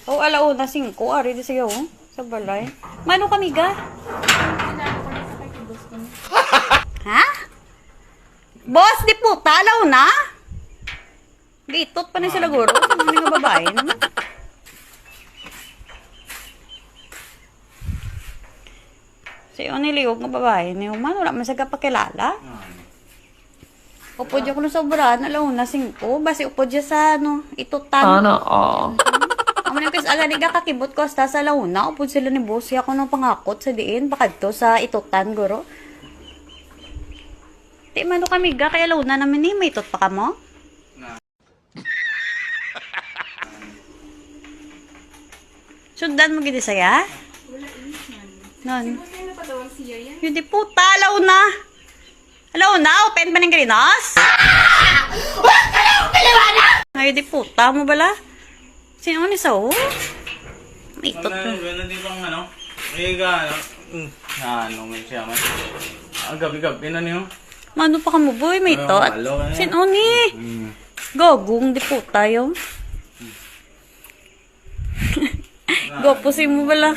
Oh, alauna 5. Ari di siya oh. Sa balay. Mano kami ga? Ha? Boss, di puta, alauna? Gitot pa na sila guro. Sa mga babae naman. Siya niliwag ng babae niyo man. Wala man sa kapakilala. Upo dyan ko na sobraan. Alauna 5. Basi upo dyan sa itutan. Sana all. Amo nang kas agad nga kakibot ko hasta sa launa. Upod sila ni boss. Ako nang pangakot sa diin. Bakad to sa itutan, guro. Di man kami ga. Kaya launa namin ni. May itot pa ka mo? Sundan mo gini saya? Nan. Yun di puta. Launa. Launa. Open pa ng grinos? Ay di puta mo bala? Sino ni sa o? May itot ko. Gano'n di bang ano? May may siya man. Gabi-gabi na niyo. Mano pa ka mo boy? May itot? Sino ni? Gagong di puta yun. Gopo si mo bala.